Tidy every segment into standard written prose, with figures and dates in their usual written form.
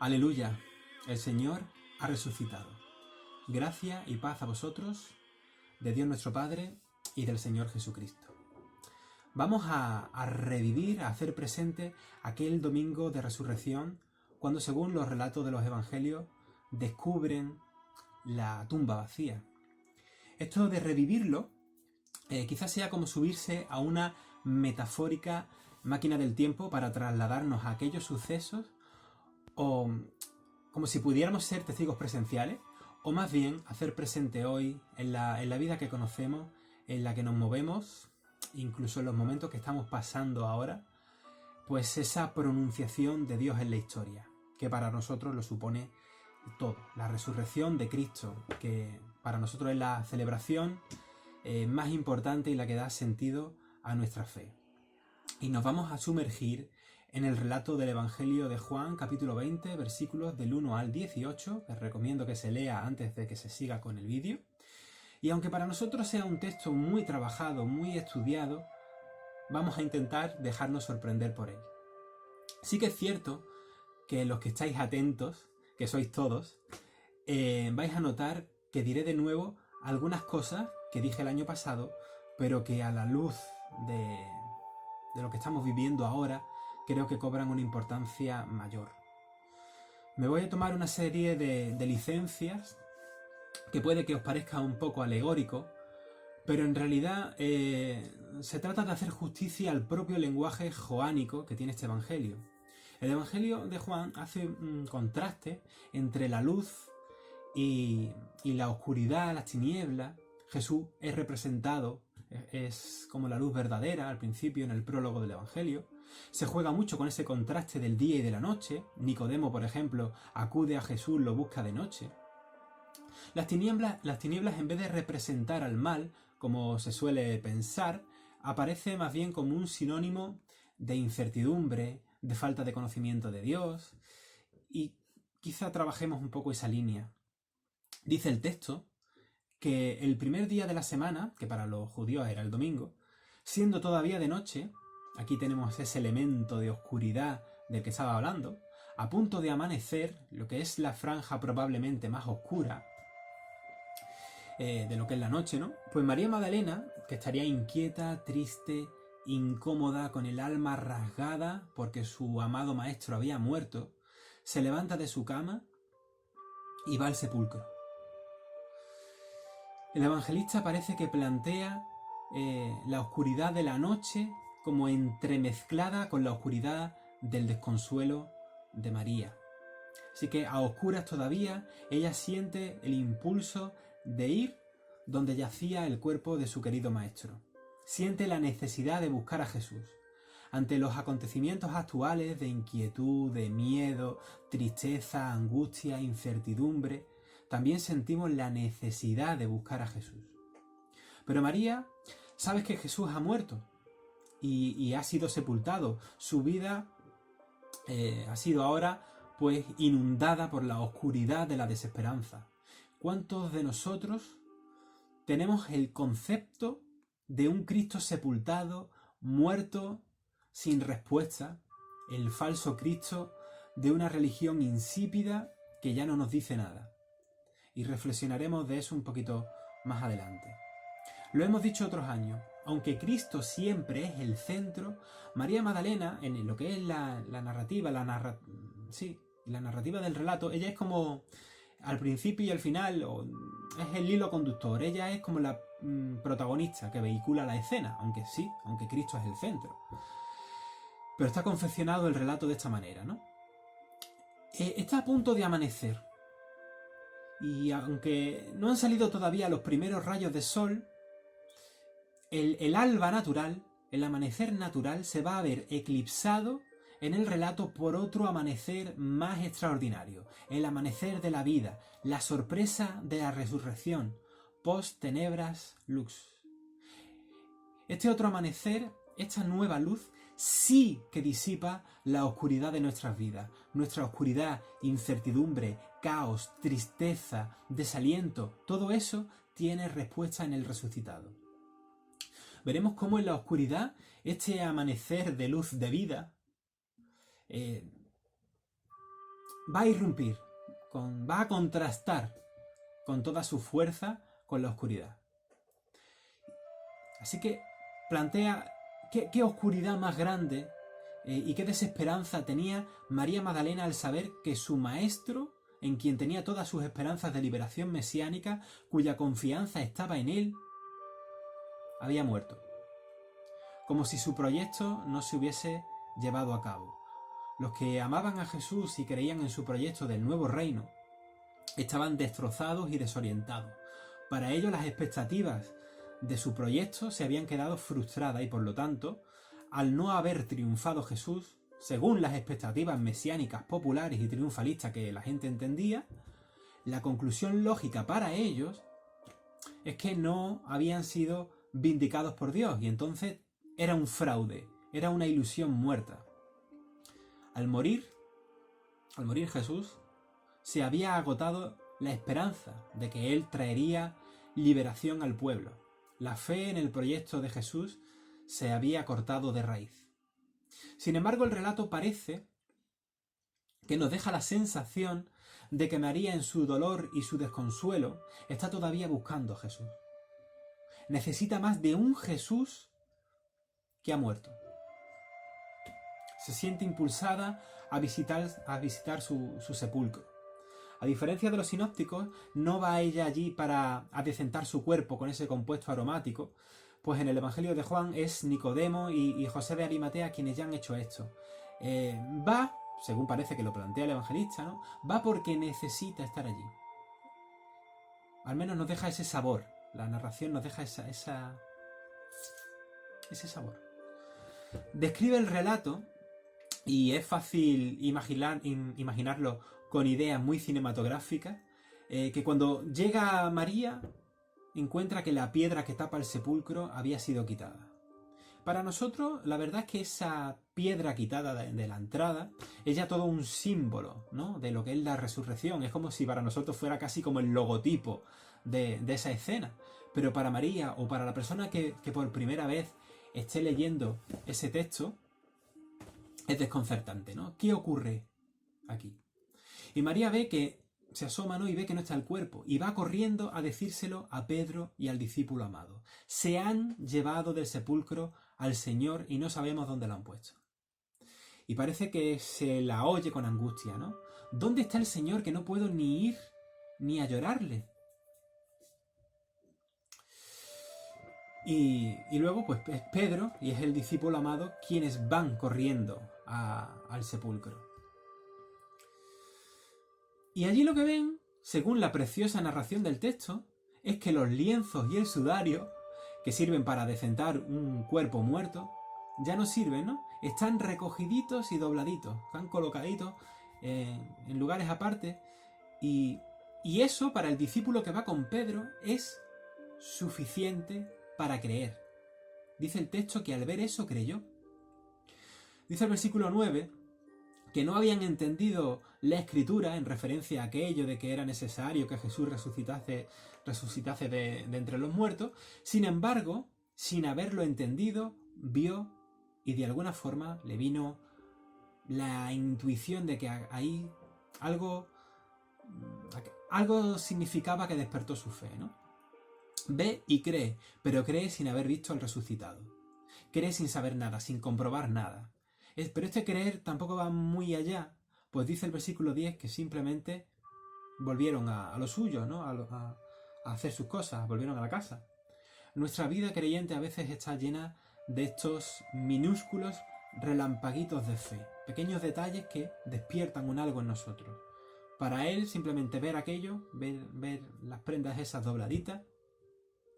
Aleluya, el Señor ha resucitado. Gracia y paz a vosotros, de Dios nuestro Padre y del Señor Jesucristo. Vamos a revivir, a hacer presente aquel domingo de resurrección, cuando según los relatos de los evangelios descubren la tumba vacía. Esto de revivirlo quizás sea como subirse a una metafórica máquina del tiempo para trasladarnos a aquellos sucesos, o como si pudiéramos ser testigos presenciales, o más bien hacer presente hoy en la vida que conocemos, en la que nos movemos, incluso en los momentos que estamos pasando ahora, pues esa pronunciación de Dios en la historia, que para nosotros lo supone todo. La resurrección de Cristo, que para nosotros es la celebración más importante y la que da sentido a nuestra fe. Y nos vamos a sumergir en el relato del Evangelio de Juan, capítulo 20, versículos del 1 al 18, que recomiendo que se lea antes de que se siga con el vídeo. Y aunque para nosotros sea un texto muy trabajado, muy estudiado, vamos a intentar dejarnos sorprender por él. Sí que es cierto que los que estáis atentos, que sois todos, vais a notar que diré de nuevo algunas cosas que dije el año pasado, pero que a la luz de lo que estamos viviendo ahora, creo que cobran una importancia mayor. Me voy a tomar una serie de licencias que puede que os parezca un poco alegórico, pero en realidad se trata de hacer justicia al propio lenguaje joánico que tiene este Evangelio. El Evangelio de Juan hace un contraste entre la luz y la oscuridad, las tinieblas. Jesús es representado, es como la luz verdadera al principio en el prólogo del Evangelio. Se juega mucho con ese contraste del día y de la noche. Nicodemo, por ejemplo, acude a Jesús, lo busca de noche. Las tinieblas en vez de representar al mal, como se suele pensar, aparece más bien como un sinónimo de incertidumbre, de falta de conocimiento de Dios, y quizá trabajemos un poco esa línea. Dice el texto que el primer día de la semana, que para los judíos era el domingo, siendo todavía de noche, aquí tenemos ese elemento de oscuridad del que estaba hablando, a punto de amanecer, lo que es la franja probablemente más oscura de lo que es la noche, ¿no? Pues María Magdalena, que estaría inquieta, triste, incómoda, con el alma rasgada porque su amado maestro había muerto, se levanta de su cama y va al sepulcro. El evangelista parece que plantea la oscuridad de la noche como entremezclada con la oscuridad del desconsuelo de María. Así que a oscuras todavía, ella siente el impulso de ir donde yacía el cuerpo de su querido maestro. Siente la necesidad de buscar a Jesús. Ante los acontecimientos actuales de inquietud, de miedo, tristeza, angustia, incertidumbre, también sentimos la necesidad de buscar a Jesús. Pero María, sabes que Jesús ha muerto y ha sido sepultado. Su vida ha sido ahora pues inundada por la oscuridad de la desesperanza. ¿Cuántos de nosotros tenemos el concepto de un Cristo sepultado, muerto, sin respuesta, el falso Cristo de una religión insípida que ya no nos dice nada? Y reflexionaremos de eso un poquito más adelante. Lo hemos dicho otros años, aunque Cristo siempre es el centro, María Magdalena, en lo que es la narrativa, la narrativa del relato, ella es como al principio y al final, es el hilo conductor, ella es como la protagonista que vehicula la escena, aunque Cristo es el centro. Pero está confeccionado el relato de esta manera, ¿no? Está a punto de amanecer. Y aunque no han salido todavía los primeros rayos de sol, el alba natural, el amanecer natural, se va a ver eclipsado en el relato por otro amanecer más extraordinario, el amanecer de la vida, la sorpresa de la resurrección, post tenebras lux. Este otro amanecer, esta nueva luz, sí que disipa la oscuridad de nuestras vidas, nuestra oscuridad, incertidumbre, caos, tristeza, desaliento, todo eso tiene respuesta en el resucitado. Veremos cómo en la oscuridad este amanecer de luz de vida va a irrumpir, va a contrastar con toda su fuerza con la oscuridad. Así que plantea qué oscuridad más grande y qué desesperanza tenía María Magdalena al saber que su maestro, en quien tenía todas sus esperanzas de liberación mesiánica, cuya confianza estaba en él, había muerto. Como si su proyecto no se hubiese llevado a cabo. Los que amaban a Jesús y creían en su proyecto del nuevo reino estaban destrozados y desorientados. Para ellos las expectativas de su proyecto se habían quedado frustradas y por lo tanto, al no haber triunfado Jesús, según las expectativas mesiánicas populares y triunfalistas que la gente entendía, la conclusión lógica para ellos es que no habían sido vindicados por Dios y entonces era un fraude, era una ilusión muerta. Al morir Jesús, se había agotado la esperanza de que Él traería liberación al pueblo. La fe en el proyecto de Jesús se había cortado de raíz. Sin embargo, el relato parece que nos deja la sensación de que María, en su dolor y su desconsuelo, está todavía buscando a Jesús. Necesita más de un Jesús que ha muerto. Se siente impulsada a visitar su sepulcro. A diferencia de los sinópticos, no va ella allí para adecentar su cuerpo con ese compuesto aromático, pues en el Evangelio de Juan es Nicodemo y José de Arimatea quienes ya han hecho esto. Va, según parece que lo plantea el evangelista, ¿no? Va porque necesita estar allí. Al menos nos deja ese sabor. La narración nos deja ese sabor. Describe el relato y es fácil imaginarlo con ideas muy cinematográficas, que cuando llega María encuentra que la piedra que tapa el sepulcro había sido quitada. Para nosotros, la verdad es que esa piedra quitada de la entrada es ya todo un símbolo, ¿no?, de lo que es la resurrección. Es como si para nosotros fuera casi como el logotipo de esa escena. Pero para María o para la persona que por primera vez esté leyendo ese texto, es desconcertante, ¿no? ¿Qué ocurre aquí? Y María ve que se asoma, ¿no?, y ve que no está el cuerpo y va corriendo a decírselo a Pedro y al discípulo amado. Se han llevado del sepulcro al Señor y no sabemos dónde lo han puesto. Y parece que se la oye con angustia, ¿no? ¿Dónde está el Señor que no puedo ni ir ni a llorarle? Y luego pues es Pedro y es el discípulo amado quienes van corriendo al sepulcro. Y allí lo que ven, según la preciosa narración del texto, es que los lienzos y el sudario, que sirven para adecentar un cuerpo muerto, ya no sirven, ¿no? Están recogiditos y dobladitos, están colocaditos en lugares aparte. Y eso, para el discípulo que va con Pedro, es suficiente para creer. Dice el texto que al ver eso creyó. Dice el versículo 9 que no habían entendido la escritura en referencia a aquello de que era necesario que Jesús resucitase de entre los muertos. Sin embargo, sin haberlo entendido, vio y de alguna forma le vino la intuición de que ahí algo significaba que despertó su fe, ¿no? Ve y cree, pero cree sin haber visto al resucitado. Cree sin saber nada, sin comprobar nada. Pero este creer tampoco va muy allá, pues dice el versículo 10 que simplemente volvieron a lo suyo, ¿no? A hacer sus cosas, volvieron a la casa. Nuestra vida creyente a veces está llena de estos minúsculos relampaguitos de fe, pequeños detalles que despiertan un algo en nosotros. Para él, simplemente ver aquello, ver las prendas esas dobladitas,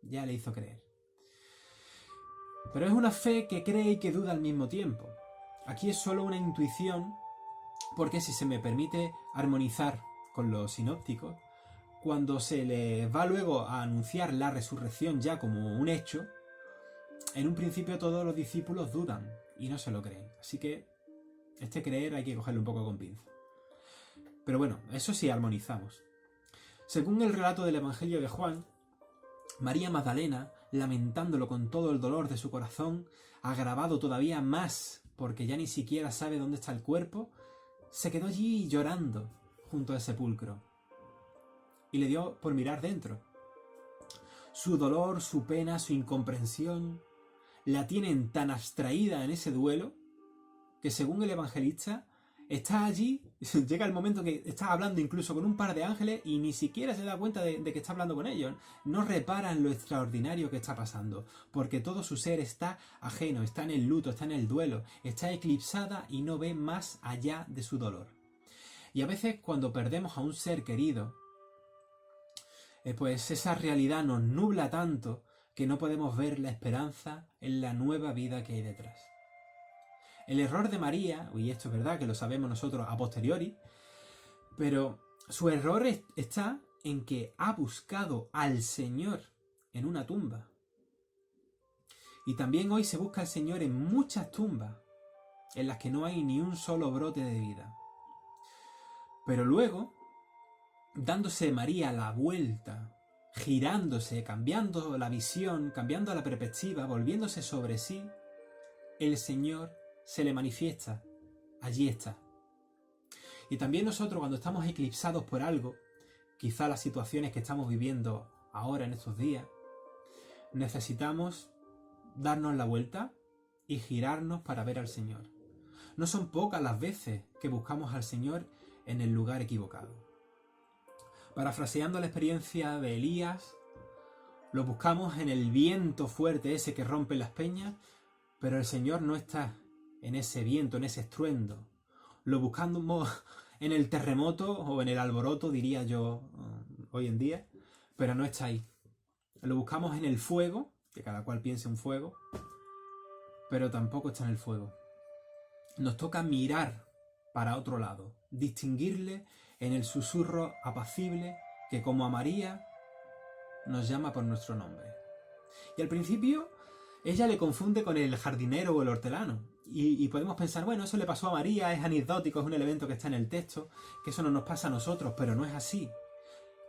ya le hizo creer. Pero es una fe que cree y que duda al mismo tiempo. Aquí es solo una intuición, porque si se me permite armonizar con los sinópticos, cuando se le va luego a anunciar la resurrección ya como un hecho, en un principio todos los discípulos dudan y no se lo creen. Así que este creer hay que cogerlo un poco con pinza. Pero bueno, eso sí armonizamos. Según el relato del Evangelio de Juan, María Magdalena, lamentándolo con todo el dolor de su corazón, agravado todavía más porque ya ni siquiera sabe dónde está el cuerpo, se quedó allí llorando junto al sepulcro y le dio por mirar dentro. Su dolor, su pena, su incomprensión la tienen tan abstraída en ese duelo que, según el evangelista, está allí, llega el momento que está hablando incluso con un par de ángeles y ni siquiera se da cuenta de que está hablando con ellos. No repara en lo extraordinario que está pasando, porque todo su ser está ajeno, está en el luto, está en el duelo, está eclipsada y no ve más allá de su dolor. Y a veces, cuando perdemos a un ser querido, pues esa realidad nos nubla tanto que no podemos ver la esperanza en la nueva vida que hay detrás. El error de María, y esto es verdad que lo sabemos nosotros a posteriori, pero su error está en que ha buscado al Señor en una tumba. Y también hoy se busca al Señor en muchas tumbas en las que no hay ni un solo brote de vida. Pero luego, dándose María la vuelta, girándose, cambiando la visión, cambiando la perspectiva, volviéndose sobre sí, el Señor se le manifiesta, allí está. Y también nosotros, cuando estamos eclipsados por algo, quizá las situaciones que estamos viviendo ahora en estos días, necesitamos darnos la vuelta y girarnos para ver al Señor. No son pocas las veces que buscamos al Señor en el lugar equivocado. Parafraseando la experiencia de Elías, lo buscamos en el viento fuerte ese que rompe las peñas, pero el Señor no está en ese viento, en ese estruendo. Lo buscamos en el terremoto o en el alboroto, diría yo hoy en día, pero no está ahí. Lo buscamos en el fuego, que cada cual piense un fuego, pero tampoco está en el fuego. Nos toca mirar para otro lado, distinguirle en el susurro apacible que, como a María, nos llama por nuestro nombre. Y al principio ella le confunde con el jardinero o el hortelano. Y podemos pensar, bueno, eso le pasó a María, es anecdótico, es un elemento que está en el texto, que eso no nos pasa a nosotros, pero no es así.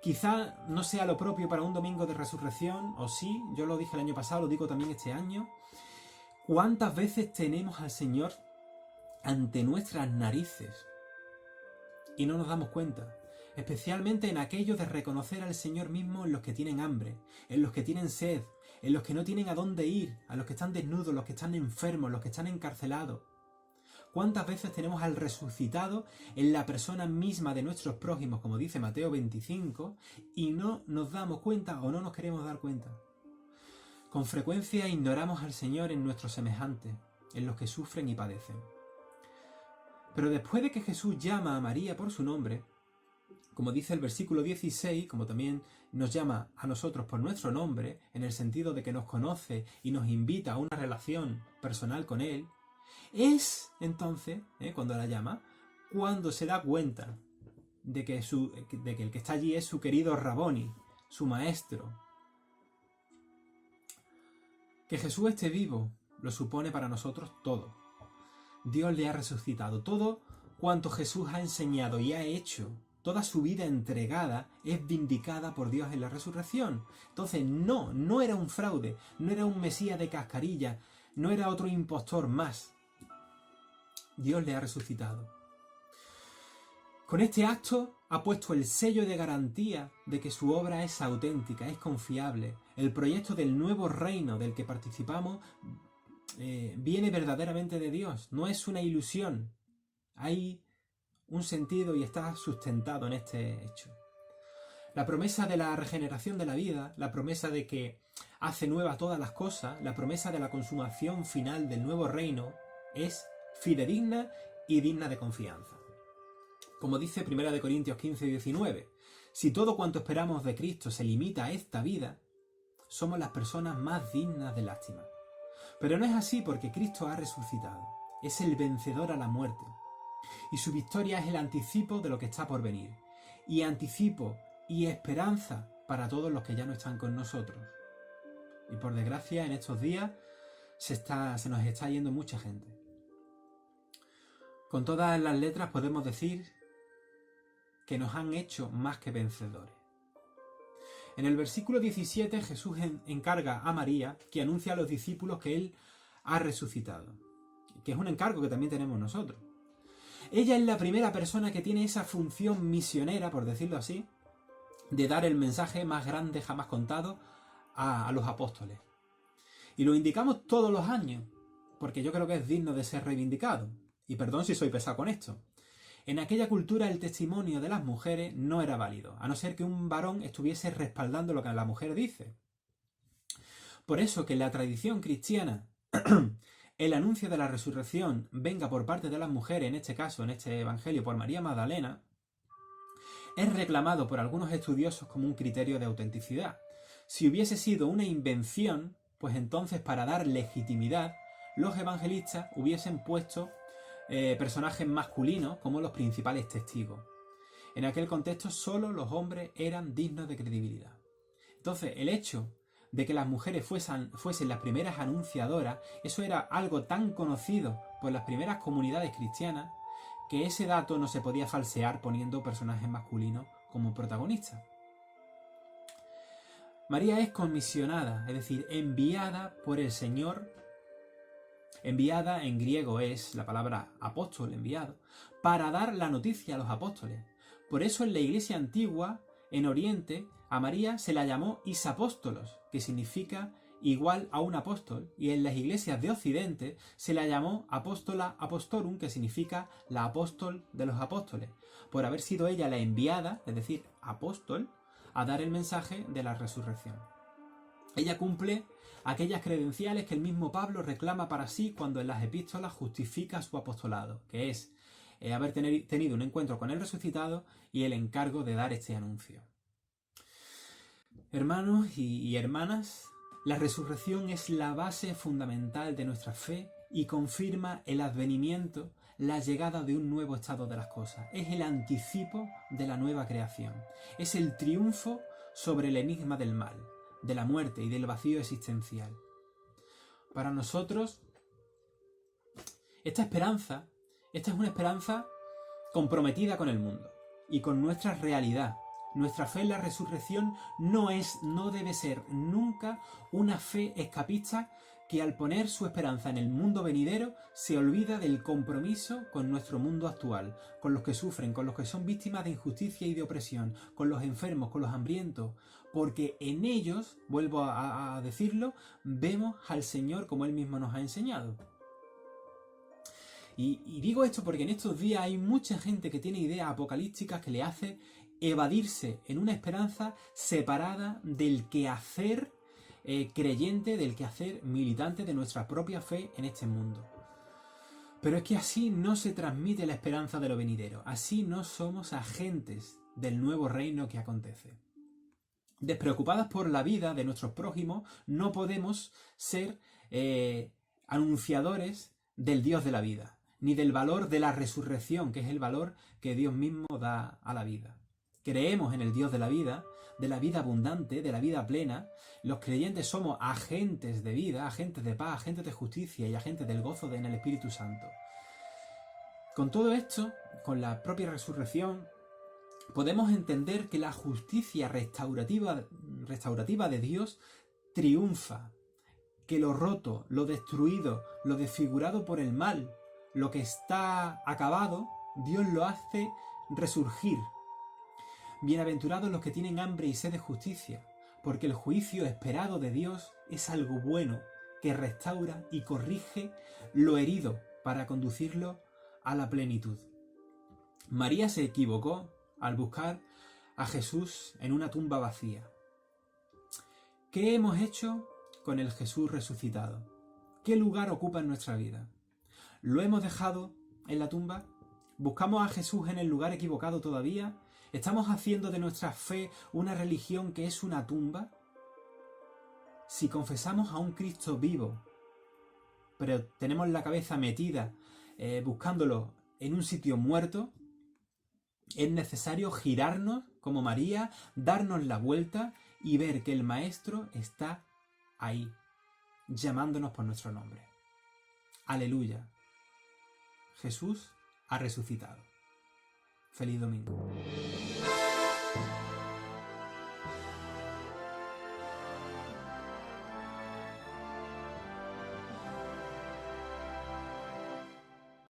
Quizá no sea lo propio para un domingo de resurrección, o sí, yo lo dije el año pasado, lo digo también este año. ¿Cuántas veces tenemos al Señor ante nuestras narices y no nos damos cuenta? Especialmente en aquello de reconocer al Señor mismo en los que tienen hambre, en los que tienen sed, en los que no tienen a dónde ir, a los que están desnudos, los que están enfermos, los que están encarcelados. ¿Cuántas veces tenemos al resucitado en la persona misma de nuestros prójimos, como dice Mateo 25, y no nos damos cuenta o no nos queremos dar cuenta? Con frecuencia ignoramos al Señor en nuestros semejantes, en los que sufren y padecen. Pero después de que Jesús llama a María por su nombre, como dice el versículo 16, como también nos llama a nosotros por nuestro nombre, en el sentido de que nos conoce y nos invita a una relación personal con Él, es entonces, cuando la llama, cuando se da cuenta de que el que está allí es su querido Raboni, su maestro. Que Jesús esté vivo lo supone para nosotros todo. Dios le ha resucitado. Todo cuanto Jesús ha enseñado y ha hecho, toda su vida entregada, es vindicada por Dios en la resurrección. Entonces no era un fraude, no era un Mesías de cascarilla, no era otro impostor más. Dios le ha resucitado. Con este acto ha puesto el sello de garantía de que su obra es auténtica, es confiable. El proyecto del nuevo reino del que participamos viene verdaderamente de Dios, no es una ilusión. Hay un sentido y está sustentado en este hecho. La promesa de la regeneración de la vida, la promesa de que hace nueva todas las cosas, la promesa de la consumación final del nuevo reino es fidedigna y digna de confianza. Como dice 1 Corintios 15 y 19, si todo cuanto esperamos de Cristo se limita a esta vida, somos las personas más dignas de lástima. Pero no es así, porque Cristo ha resucitado, es el vencedor a la muerte, y su victoria es el anticipo de lo que está por venir, y anticipo y esperanza para todos los que ya no están con nosotros. Y por desgracia, en estos días se nos está yendo mucha gente. Con todas las letras podemos decir que nos han hecho más que vencedores. En el versículo 17 Jesús encarga a María que anuncie a los discípulos que Él ha resucitado, que es un encargo que también tenemos nosotros. Ella es la primera persona que tiene esa función misionera, por decirlo así, de dar el mensaje más grande jamás contado a los apóstoles. Y lo indicamos todos los años, porque yo creo que es digno de ser reivindicado. Y perdón si soy pesado con esto. En aquella cultura el testimonio de las mujeres no era válido, a no ser que un varón estuviese respaldando lo que la mujer dice. Por eso que en la tradición cristiana el anuncio de la resurrección venga por parte de las mujeres, en este caso, en este evangelio, por María Magdalena, es reclamado por algunos estudiosos como un criterio de autenticidad. Si hubiese sido una invención, pues entonces para dar legitimidad, los evangelistas hubiesen puesto personajes masculinos como los principales testigos. En aquel contexto solo los hombres eran dignos de credibilidad. Entonces el hecho de que las mujeres fuesen las primeras anunciadoras, eso era algo tan conocido por las primeras comunidades cristianas que ese dato no se podía falsear poniendo personajes masculinos como protagonistas. María es comisionada, es decir, enviada por el Señor. Enviada en griego es la palabra apóstol, enviado, para dar la noticia a los apóstoles. Por eso en la iglesia antigua, en Oriente, a María se la llamó Isapóstolos, que significa igual a un apóstol, y en las iglesias de Occidente se la llamó Apóstola Apóstorum, que significa la apóstol de los apóstoles, por haber sido ella la enviada, es decir, apóstol, a dar el mensaje de la resurrección. Ella cumple aquellas credenciales que el mismo Pablo reclama para sí cuando en las epístolas justifica su apostolado, que es haber tenido un encuentro con el resucitado y el encargo de dar este anuncio. Hermanos y hermanas, la resurrección es la base fundamental de nuestra fe y confirma el advenimiento, la llegada de un nuevo estado de las cosas. Es el anticipo de la nueva creación. Es el triunfo sobre el enigma del mal, de la muerte y del vacío existencial. Para nosotros, esta es una esperanza comprometida con el mundo y con nuestra realidad. Nuestra fe en la resurrección no debe ser nunca una fe escapista que al poner su esperanza en el mundo venidero se olvida del compromiso con nuestro mundo actual, con los que sufren, con los que son víctimas de injusticia y de opresión, con los enfermos, con los hambrientos, porque en ellos, vuelvo a decirlo, vemos al Señor como Él mismo nos ha enseñado. Y digo esto porque en estos días hay mucha gente que tiene ideas apocalípticas que le hace evadirse en una esperanza separada del quehacer creyente, del quehacer militante de nuestra propia fe en este mundo. Pero es que así no se transmite la esperanza de lo venidero, así no somos agentes del nuevo reino que acontece. Despreocupadas por la vida de nuestros prójimos, no podemos ser anunciadores del Dios de la vida, ni del valor de la resurrección, que es el valor que Dios mismo da a la vida. Creemos en el Dios de la vida abundante, de la vida plena. Los creyentes somos agentes de vida, agentes de paz, agentes de justicia y agentes del gozo en el Espíritu Santo. Con todo esto, con la propia resurrección, podemos entender que la justicia restaurativa de Dios triunfa, que lo roto, lo destruido, lo desfigurado por el mal, lo que está acabado, Dios lo hace resurgir. Bienaventurados los que tienen hambre y sed de justicia, porque el juicio esperado de Dios es algo bueno, que restaura y corrige lo herido para conducirlo a la plenitud. María se equivocó al buscar a Jesús en una tumba vacía. ¿Qué hemos hecho con el Jesús resucitado? ¿Qué lugar ocupa en nuestra vida? ¿Lo hemos dejado en la tumba? ¿Buscamos a Jesús en el lugar equivocado todavía? ¿Estamos haciendo de nuestra fe una religión que es una tumba? Si confesamos a un Cristo vivo, pero tenemos la cabeza metida buscándolo en un sitio muerto, es necesario girarnos como María, darnos la vuelta y ver que el Maestro está ahí, llamándonos por nuestro nombre. Aleluya. Jesús ha resucitado. Feliz domingo.